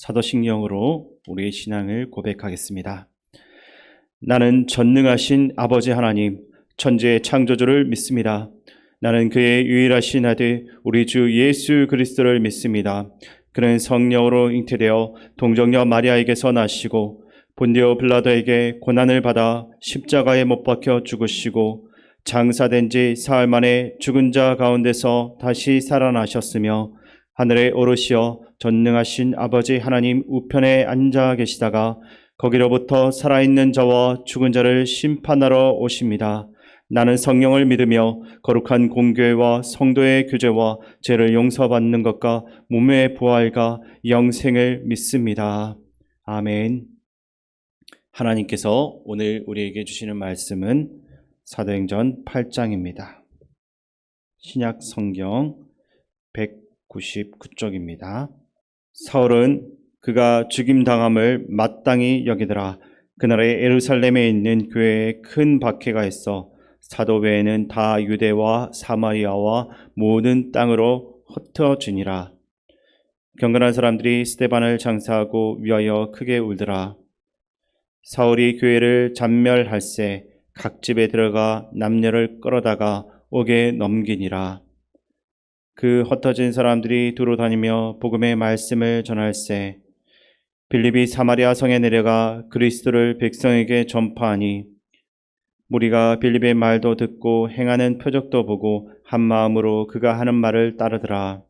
사도신경으로 우리의 신앙을 고백하겠습니다. 나는 전능하신 아버지 하나님, 천지의 창조주를 믿습니다. 나는 그의 유일하신 아들 우리 주 예수 그리스도를 믿습니다. 그는 성령으로 잉태되어 동정녀 마리아에게서 나시고 본디오 빌라도에게 고난을 받아 십자가에 못 박혀 죽으시고 장사된 지 사흘 만에 죽은 자 가운데서 다시 살아나셨으며 하늘에 오르시어 전능하신 아버지 하나님 우편에 앉아 계시다가 거기로부터 살아있는 자와 죽은 자를 심판하러 오십니다. 나는 성령을 믿으며 거룩한 공교회와 성도의 교제와 죄를 용서받는 것과 몸의 부활과 영생을 믿습니다. 아멘. 하나님께서 오늘 우리에게 주시는 말씀은 사도행전 8장입니다. 신약 성경 199쪽입니다. 사울은 그가 죽임당함을 마땅히 여기더라. 그날에 예루살렘에 있는 교회에 큰 박해가 있어 사도 외에는 다 유대와 사마리아와 모든 땅으로 흩어지니라. 경건한 사람들이 스데반을 장사하고 위하여 크게 울더라. 사울이 교회를 잔멸할세 각 집에 들어가 남녀를 끌어다가 옥에 넘기니라. 그 흩어진 사람들이 두루 다니며 복음의 말씀을 전할세 빌립이 사마리아 성에 내려가 그리스도를 백성에게 전파하니 무리가 빌립의 말도 듣고 행하는 표적도 보고 한 마음으로 그가 하는 말을 따르더라.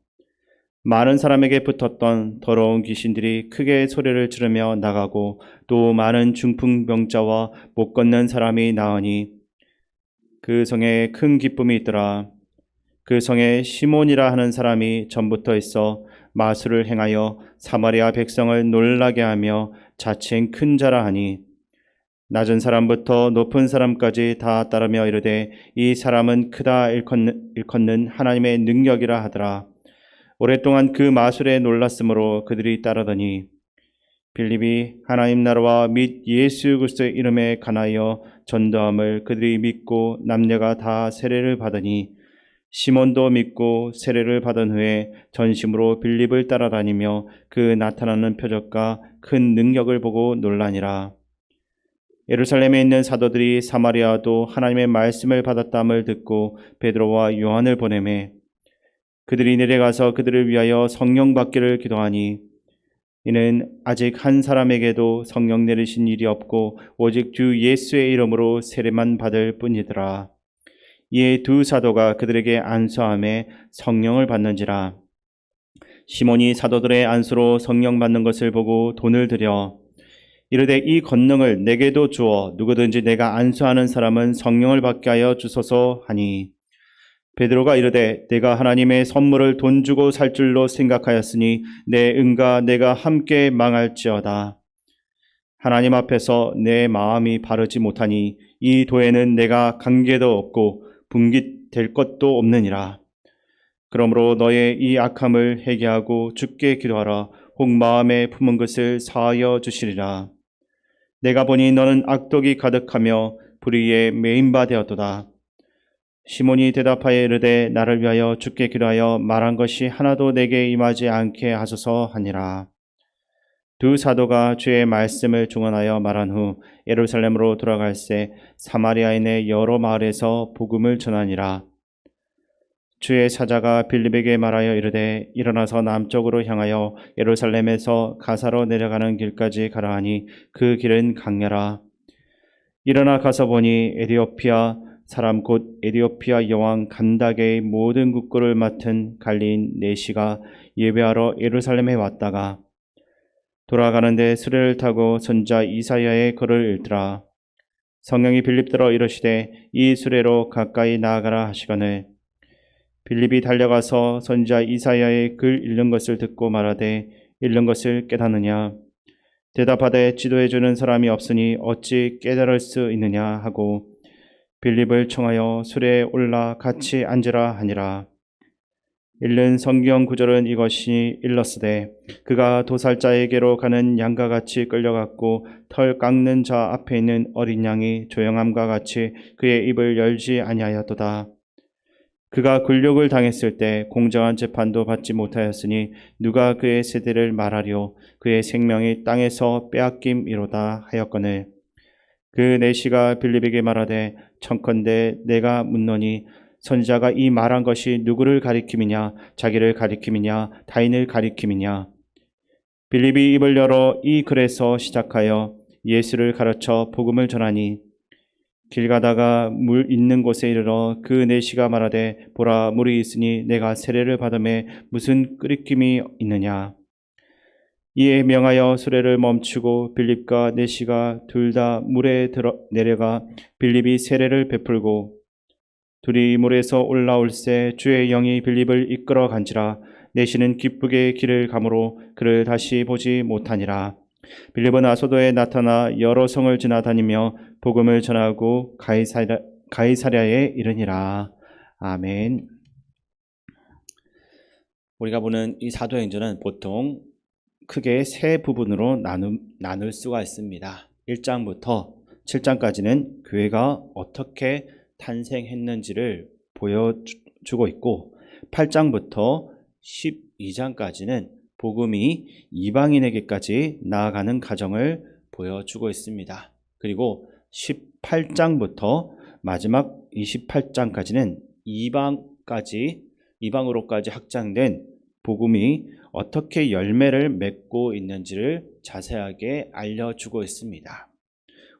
많은 사람에게 붙었던 더러운 귀신들이 크게 소리를 지르며 나가고 또 많은 중풍병자와 못 걷는 사람이 나으니 그 성에 큰 기쁨이 있더라. 그 성에 시몬이라 하는 사람이 전부터 있어 마술을 행하여 사마리아 백성을 놀라게 하며 자칭 큰 자라 하니 낮은 사람부터 높은 사람까지 다 따르며 이르되 이 사람은 크다 일컫는 하나님의 능력이라 하더라. 오랫동안 그 마술에 놀랐으므로 그들이 따르더니 빌립이 하나님 나라와 및 예수 그리스도의 이름에 관하여 전도함을 그들이 믿고 남녀가 다 세례를 받으니 시몬도 믿고 세례를 받은 후에 전심으로 빌립을 따라다니며 그 나타나는 표적과 큰 능력을 보고 놀라니라. 예루살렘에 있는 사도들이 사마리아도 하나님의 말씀을 받았다함을 듣고 베드로와 요한을 보내매 그들이 내려가서 그들을 위하여 성령 받기를 기도하니 이는 아직 한 사람에게도 성령 내리신 일이 없고 오직 주 예수의 이름으로 세례만 받을 뿐이더라. 이에 두 사도가 그들에게 안수함에 성령을 받는지라. 시몬이 사도들의 안수로 성령 받는 것을 보고 돈을 들여 이르되 이 권능을 내게도 주어 누구든지 내가 안수하는 사람은 성령을 받게 하여 주소서 하니 베드로가 이르되 내가 하나님의 선물을 돈 주고 살 줄로 생각하였으니 내 은과 내가 함께 망할지어다. 하나님 앞에서 내 마음이 바르지 못하니 이 도에는 내가 관계도 없고 분깃될 것도 없느니라. 그러므로 너의 이 악함을 회개하고 주께 기도하라. 혹 마음에 품은 것을 사하여 주시리라. 내가 보니 너는 악독이 가득하며 불의에 매인 바 되었도다. 시몬이 대답하여 이르되 나를 위하여 주께 기도하여 말한 것이 하나도 내게 임하지 않게 하소서 하니라. 두 사도가 주의 말씀을 중언하여 말한 후 예루살렘으로 돌아갈새 사마리아인의 여러 마을에서 복음을 전하니라. 주의 사자가 빌립에게 말하여 이르되 일어나서 남쪽으로 향하여 예루살렘에서 가사로 내려가는 길까지 가라 하니 그 길은 강야라. 일어나 가서 보니 에디오피아 사람 곧 에디오피아 여왕 간다게의 모든 국고를 맡은 갈리인 네시가 예배하러 예루살렘에 왔다가 돌아가는데 수레를 타고 선자 이사야의 글을 읽더라. 성령이 빌립더러 이르시되 이 수레로 가까이 나아가라 하시거늘 빌립이 달려가서 선자 이사야의 글 읽는 것을 듣고 말하되 읽는 것을 깨닫느냐 대답하되 지도해 주는 사람이 없으니 어찌 깨달을 수 있느냐 하고 빌립을 청하여 수레에 올라 같이 앉으라 하니라. 읽는 성경 구절은 이것이 일렀으되 그가 도살자에게로 가는 양과 같이 끌려갔고 털 깎는 자 앞에 있는 어린 양이 조용함과 같이 그의 입을 열지 아니하였도다. 그가 굴욕을 당했을 때 공정한 재판도 받지 못하였으니 누가 그의 세대를 말하리요. 그의 생명이 땅에서 빼앗김이로다 하였거늘. 그 내시가 빌립에게 말하되 청컨대 내가 묻노니 선지자가 이 말한 것이 누구를 가리킴이냐 자기를 가리킴이냐 타인을 가리킴이냐. 빌립이 입을 열어 이 글에서 시작하여 예수를 가르쳐 복음을 전하니 길 가다가 물 있는 곳에 이르러 그 내시가 말하되 보라 물이 있으니 내가 세례를 받음에 무슨 끄리낌이 있느냐. 이에 명하여 수레를 멈추고 빌립과 내시가 둘 다 물에 내려가 빌립이 세례를 베풀고 둘이 물에서 올라올새 주의 영이 빌립을 이끌어 간지라. 내시는 기쁘게 길을 가므로 그를 다시 보지 못하니라. 빌립은 아소도에 나타나 여러 성을 지나다니며 복음을 전하고 가이사랴에 이르니라. 아멘. 우리가 보는 이 사도행전은 보통 크게 세 부분으로 나눌 수가 있습니다. 1장부터 7장까지는 교회가 어떻게 탄생했는지를 보여주고 있고 8장부터 12장까지는 복음이 이방인에게까지 나아가는 과정을 보여주고 있습니다. 그리고 18장부터 마지막 28장까지는 이방으로까지 확장된 복음이 어떻게 열매를 맺고 있는지를 자세하게 알려주고 있습니다.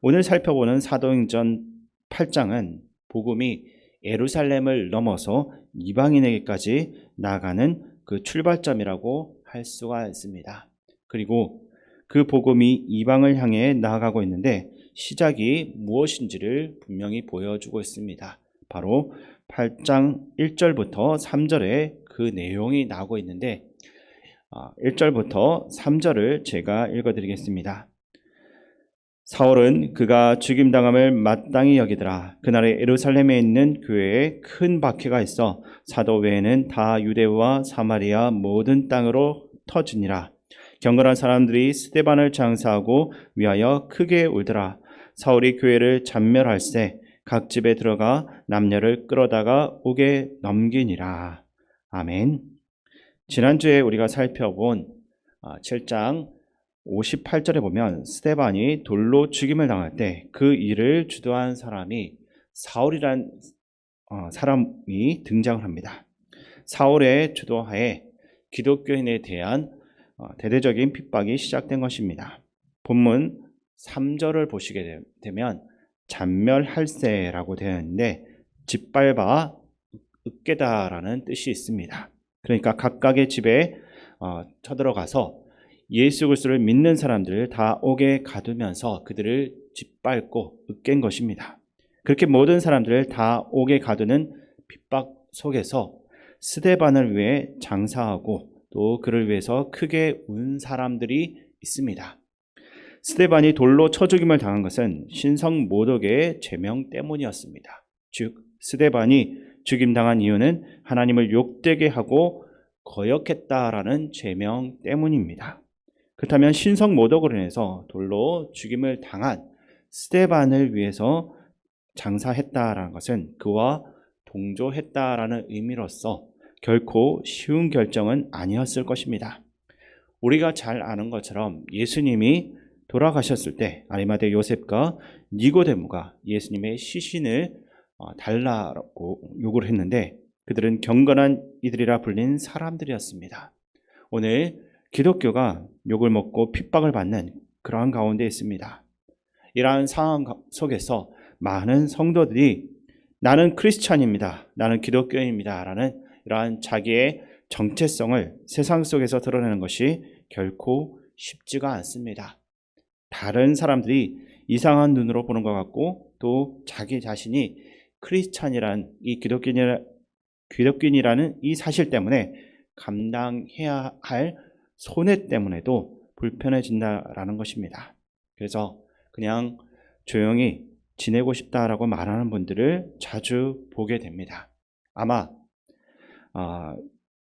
오늘 살펴보는 사도행전 8장은 복음이 예루살렘을 넘어서 이방인에게까지 나아가는 그 출발점이라고 할 수가 있습니다. 그리고 그 복음이 이방을 향해 나아가고 있는데 시작이 무엇인지를 분명히 보여주고 있습니다. 바로 8장 1절부터 3절에 그 내용이 나오고 있는데 1절부터 3절을 제가 읽어드리겠습니다. 사울은 그가 죽임당함을 마땅히 여기더라. 그날에 예루살렘에 있는 교회에 큰 박해가 있어 사도 외에는 다 유대와 사마리아 모든 땅으로 터지니라. 경건한 사람들이 스데반을 장사하고 위하여 크게 울더라. 사울이 교회를 잔멸할세 각 집에 들어가 남녀를 끌어다가 옥에 넘기니라. 아멘. 지난주에 우리가 살펴본 7장 58절에 보면 스데반이 돌로 죽임을 당할 때 그 일을 주도한 사람이 사울이란 사람이 등장을 합니다. 사울의 주도하에 기독교인에 대한 대대적인 핍박이 시작된 것입니다. 본문 3절을 보시게 되면 잔멸할세라고 되어 있는데 짓밟아 으깨다라는 뜻이 있습니다. 그러니까 각각의 집에 쳐들어가서 예수 그리스도를 믿는 사람들을 다 옥에 가두면서 그들을 짓밟고 으깬 것입니다. 그렇게 모든 사람들을 다 옥에 가두는 핍박 속에서 스데반을 위해 장사하고 또 그를 위해서 크게 운 사람들이 있습니다. 스데반이 돌로 쳐 죽임을 당한 것은 신성 모독의 제명 때문이었습니다. 즉 스데반이 죽임당한 이유는 하나님을 욕되게 하고 거역했다라는 제명 때문입니다. 그렇다면 신성 모독으로 인해서 돌로 죽임을 당한 스데반을 위해서 장사했다라는 것은 그와 동조했다라는 의미로서 결코 쉬운 결정은 아니었을 것입니다. 우리가 잘 아는 것처럼 예수님이 돌아가셨을 때 아리마대 요셉과 니고데모가 예수님의 시신을 달라고 요구를 했는데 그들은 경건한 이들이라 불린 사람들이었습니다. 오늘 기독교가 욕을 먹고 핍박을 받는 그러한 가운데 있습니다. 이러한 상황 속에서 많은 성도들이 나는 크리스찬입니다. 나는 기독교인입니다. 라는 이러한 자기의 정체성을 세상 속에서 드러내는 것이 결코 쉽지가 않습니다. 다른 사람들이 이상한 눈으로 보는 것 같고 또 자기 자신이 크리스찬이란 이 기독교인이라는 이 사실 때문에 감당해야 할 손해 때문에도 불편해진다라는 것입니다. 그래서 그냥 조용히 지내고 싶다라고 말하는 분들을 자주 보게 됩니다. 아마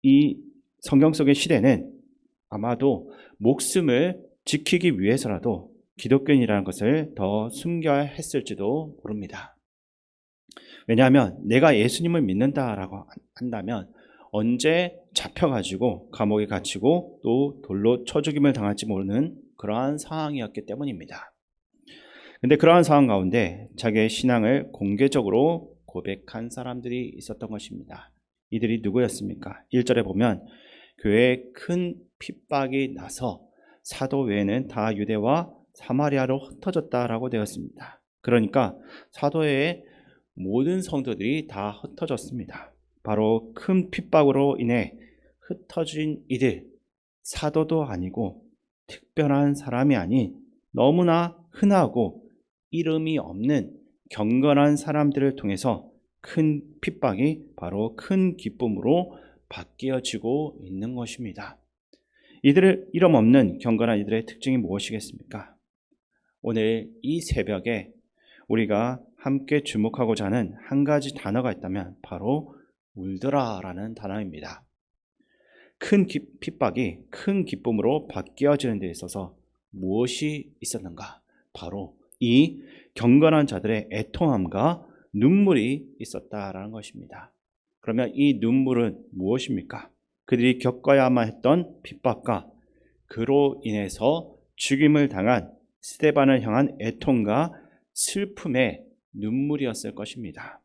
이 성경 속의 시대는 아마도 목숨을 지키기 위해서라도 기독교인이라는 것을 더 숨겨야 했을지도 모릅니다. 왜냐하면 내가 예수님을 믿는다라고 한다면 언제 잡혀가지고 감옥에 갇히고 또 돌로 쳐 죽임을 당할지 모르는 그러한 상황이었기 때문입니다. 근데 그러한 상황 가운데 자기의 신앙을 공개적으로 고백한 사람들이 있었던 것입니다. 이들이 누구였습니까? 1절에 보면 교회에 큰 핍박이 나서 사도 외에는 다 유대와 사마리아로 흩어졌다라고 되었습니다. 그러니까 사도의 모든 성도들이 다 흩어졌습니다. 바로 큰 핍박으로 인해 흩어진 이들, 사도도 아니고 특별한 사람이 아닌 너무나 흔하고 이름이 없는 경건한 사람들을 통해서 큰 핍박이 바로 큰 기쁨으로 바뀌어지고 있는 것입니다. 이들의 이름 없는 경건한 이들의 특징이 무엇이겠습니까? 오늘 이 새벽에 우리가 함께 주목하고자 하는 한 가지 단어가 있다면 바로 울더라라는 단어입니다. 큰 핍박이 큰 기쁨으로 바뀌어지는 데 있어서 무엇이 있었는가? 바로 이 경건한 자들의 애통함과 눈물이 있었다라는 것입니다. 그러면 이 눈물은 무엇입니까? 그들이 겪어야만 했던 핍박과 그로 인해서 죽임을 당한 스데반을 향한 애통과 슬픔의 눈물이었을 것입니다.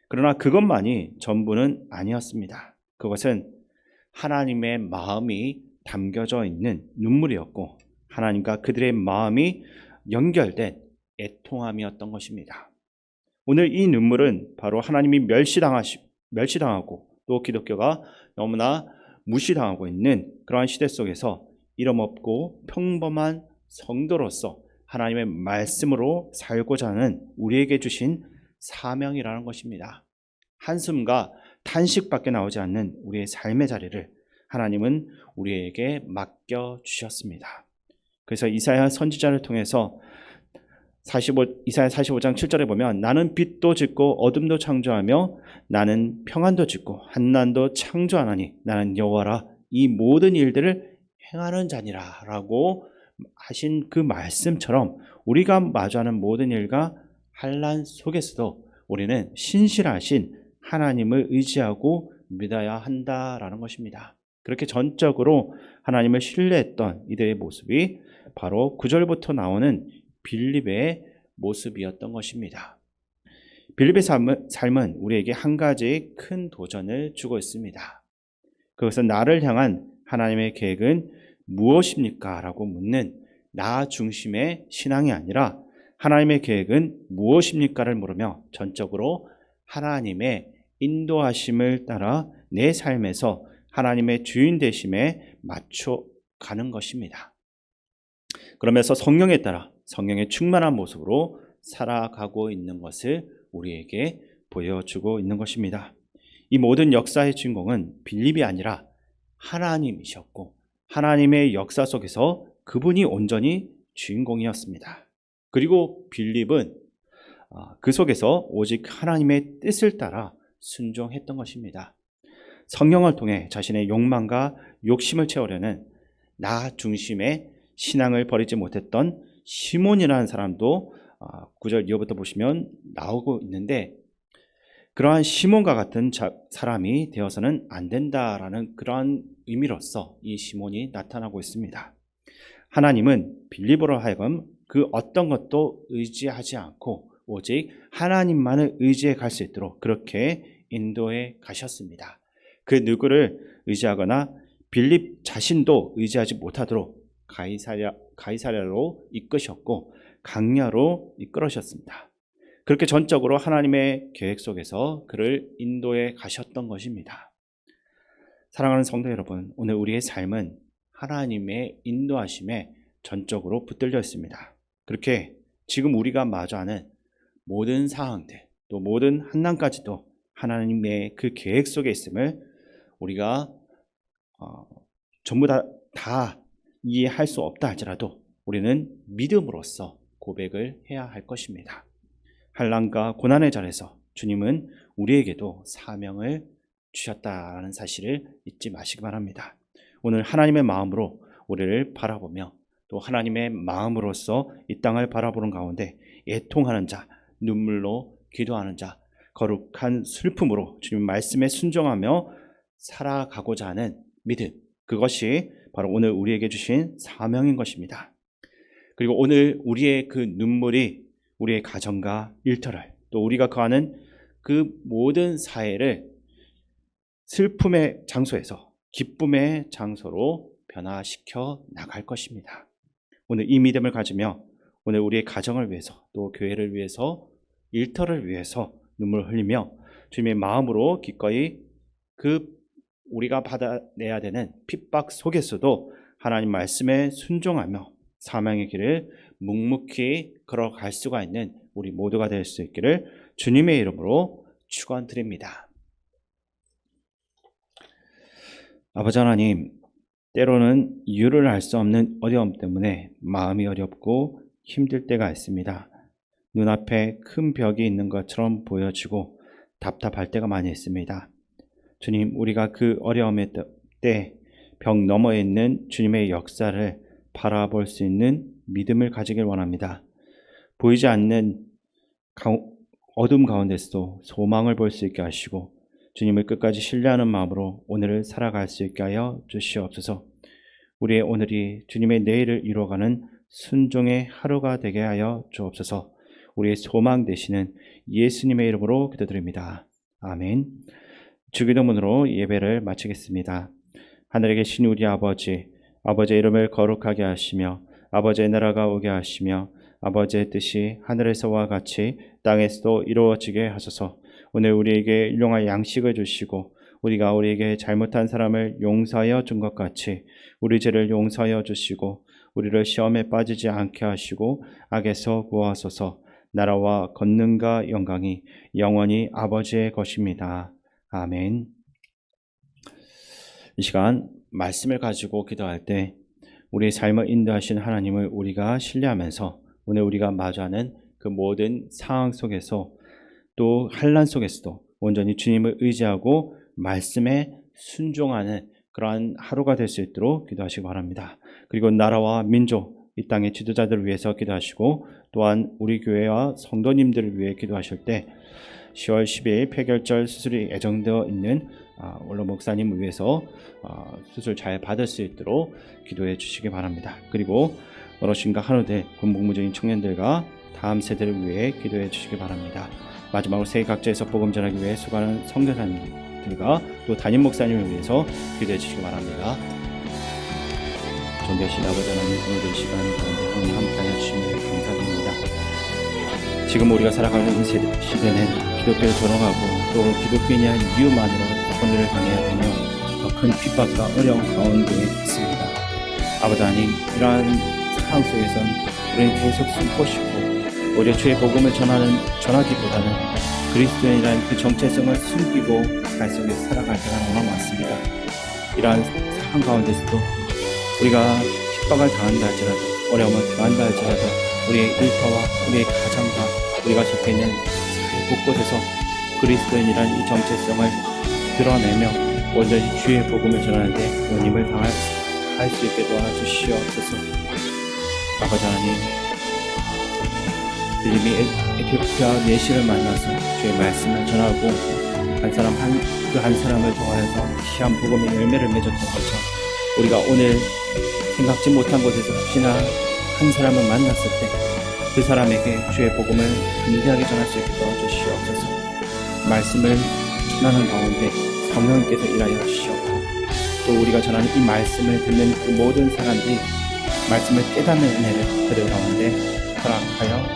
그러나 그것만이 전부는 아니었습니다. 그것은 하나님의 마음이 담겨져 있는 눈물이었고 하나님과 그들의 마음이 연결된 애통함이었던 것입니다. 오늘 이 눈물은 바로 하나님이 멸시당하고 또 기독교가 너무나 무시당하고 있는 그러한 시대 속에서 이름 없고 평범한 성도로서 하나님의 말씀으로 살고자 하는 우리에게 주신 사명이라는 것입니다. 한숨과 탄식밖에 나오지 않는 우리의 삶의 자리를 하나님은 우리에게 맡겨주셨습니다. 그래서 이사야 선지자를 통해서 이사야 45장 7절에 보면 나는 빛도 짓고 어둠도 창조하며 나는 평안도 짓고 한난도 창조하나니 나는 여호와라 이 모든 일들을 행하는 자니라 라고 하신 그 말씀처럼 우리가 마주하는 모든 일과 환난 속에서도 우리는 신실하신 하나님을 의지하고 믿어야 한다라는 것입니다. 그렇게 전적으로 하나님을 신뢰했던 이들의 모습이 바로 9절부터 나오는 빌립의 모습이었던 것입니다. 빌립의 삶은 우리에게 한 가지 큰 도전을 주고 있습니다. 그것은 나를 향한 하나님의 계획은 무엇입니까? 라고 묻는 나 중심의 신앙이 아니라 하나님의 계획은 무엇입니까를 물으며 전적으로 하나님의 인도하심을 따라 내 삶에서 하나님의 주인 되심에 맞춰가는 것입니다. 그러면서 성령에 따라 성령의 충만한 모습으로 살아가고 있는 것을 우리에게 보여주고 있는 것입니다. 이 모든 역사의 주인공은 빌립이 아니라 하나님이셨고 하나님의 역사 속에서 그분이 온전히 주인공이었습니다. 그리고 빌립은 그 속에서 오직 하나님의 뜻을 따라 순종했던 것입니다. 성령을 통해 자신의 욕망과 욕심을 채우려는 나 중심의 신앙을 버리지 못했던 시몬이라는 사람도 9절 이후부터 보시면 나오고 있는데 그러한 시몬과 같은 사람이 되어서는 안 된다라는 그러한 의미로서 이 시몬이 나타나고 있습니다. 하나님은 빌립으로 하여금 그 어떤 것도 의지하지 않고 오직 하나님만을 의지해 갈 수 있도록 그렇게 인도해 가셨습니다. 그 누구를 의지하거나 빌립 자신도 의지하지 못하도록 가이사랴로 이끄셨고 강야로 이끌으셨습니다. 그렇게 전적으로 하나님의 계획 속에서 그를 인도해 가셨던 것입니다. 사랑하는 성도 여러분, 오늘 우리의 삶은 하나님의 인도하심에 전적으로 붙들려 있습니다. 그렇게 지금 우리가 마주하는 모든 상황들, 또 모든 환난까지도 하나님의 그 계획 속에 있음을 우리가 전부 다 이해할 수 없다 할지라도 우리는 믿음으로써 고백을 해야 할 것입니다. 환난과 고난의 자리에서 주님은 우리에게도 사명을 주셨다라는 사실을 잊지 마시기 바랍니다. 오늘 하나님의 마음으로 우리를 바라보며 또 하나님의 마음으로서 이 땅을 바라보는 가운데 애통하는 자, 눈물로 기도하는 자, 거룩한 슬픔으로 주님 말씀에 순종하며 살아가고자 하는 믿음, 그것이 바로 오늘 우리에게 주신 사명인 것입니다. 그리고 오늘 우리의 그 눈물이 우리의 가정과 일터를, 또 우리가 거하는 그 모든 사회를 슬픔의 장소에서 기쁨의 장소로 변화시켜 나갈 것입니다. 오늘 이 믿음을 가지며 오늘 우리의 가정을 위해서, 또 교회를 위해서, 일터를 위해서 눈물을 흘리며 주님의 마음으로 기꺼이 그 우리가 받아내야 되는 핍박 속에서도 하나님 말씀에 순종하며 사명의 길을 묵묵히 걸어갈 수가 있는 우리 모두가 될 수 있기를 주님의 이름으로 축원드립니다. 아버지 하나님, 때로는 이유를 알 수 없는 어려움 때문에 마음이 어렵고 힘들 때가 있습니다. 눈앞에 큰 벽이 있는 것처럼 보여지고 답답할 때가 많이 있습니다. 주님, 우리가 그 어려움의 때 벽 너머에 있는 주님의 역사를 바라볼 수 있는 믿음을 가지길 원합니다. 보이지 않는 어둠 가운데서도 소망을 볼 수 있게 하시고 주님을 끝까지 신뢰하는 마음으로 오늘을 살아갈 수 있게 하여 주시옵소서. 우리의 오늘이 주님의 내일을 이루어가는 순종의 하루가 되게 하여 주옵소서. 우리의 소망 되시는 예수님의 이름으로 기도드립니다. 아멘. 주기도문으로 예배를 마치겠습니다. 하늘에 계신 우리 아버지, 아버지의 이름을 거룩하게 하시며 아버지의 나라가 오게 하시며 아버지의 뜻이 하늘에서와 같이 땅에서도 이루어지게 하소서. 오늘 우리에게 일용할 양식을 주시고 우리가 우리에게 잘못한 사람을 용서하여 준 것 같이 우리 죄를 용서하여 주시고 우리를 시험에 빠지지 않게 하시고 악에서 구하소서. 나라와 권능과 영광이 영원히 아버지의 것입니다. 아멘. 이 시간 말씀을 가지고 기도할 때 우리의 삶을 인도하신 하나님을 우리가 신뢰하면서 오늘 우리가 마주하는 그 모든 상황 속에서 또 환난 속에서도 온전히 주님을 의지하고 말씀에 순종하는 그러한 하루가 될 수 있도록 기도하시기 바랍니다. 그리고 나라와 민족, 이 땅의 지도자들을 위해서 기도하시고 또한 우리 교회와 성도님들을 위해 기도하실 때 10월 12일 폐결절 수술이 예정되어 있는 원로 목사님을 위해서 수술 잘 받을 수 있도록 기도해 주시기 바랍니다. 그리고 어르신과 한우들, 군복무중인 청년들과 다음 세대를 위해 기도해 주시기 바랍니다. 마지막으로 세계 각지에서 복음 전하기 위해 수고하는 선교사님들과 또 담임 목사님을 위해서 기도해 주시기 바랍니다. 존귀하신 아버지 하나님, 오늘 이 시간 가운데 하나님 함께하여 주심을 감사드립니다. 지금 우리가 살아가는 이 시대는 기독교를 존엄하고 또 기독교인이 한 이유만으로 오늘을 당해야 되며 더 큰 핍박과 어려운 가운데 있습니다. 아버지 하나님, 이러한 상황 속에선 우리는 계속 숨고 싶고 오히려 주의 복음을 전하기보다는 그리스도인이라는 그 정체성을 숨기고 갈 속에 살아갈 때가 너무 많습니다. 이러한 상황 가운데서도 우리가 핍박을 당한다 할지라도 어려움을 당한다 할지라도 우리의 일터와 우리의 가정과 우리가 적혀있는 곳곳에서 그리스도인이라는 이 정체성을 드러내며 온전히 주의 복음을 전하는데 연임을 당할 수 있게 도와주시옵소서. 아버지 하나님, 빌립이 에티오피아 내시를 만나서 주의 말씀을 전하고 그 한 사람을 통하여서 귀한 복음의 열매를 맺었던 것처럼 우리가 오늘 생각지 못한 곳에서 혹시나 한 사람을 만났을 때 그 사람에게 주의 복음을 담대하게 전할 수 있게 도와주시옵소서. 말씀을 전하는 가운데 성령께서 일하여 주시옵고 또 우리가 전하는 이 말씀을 듣는 그 모든 사람들이 말씀을 깨닫는 은혜를 그들 가운데 허락하여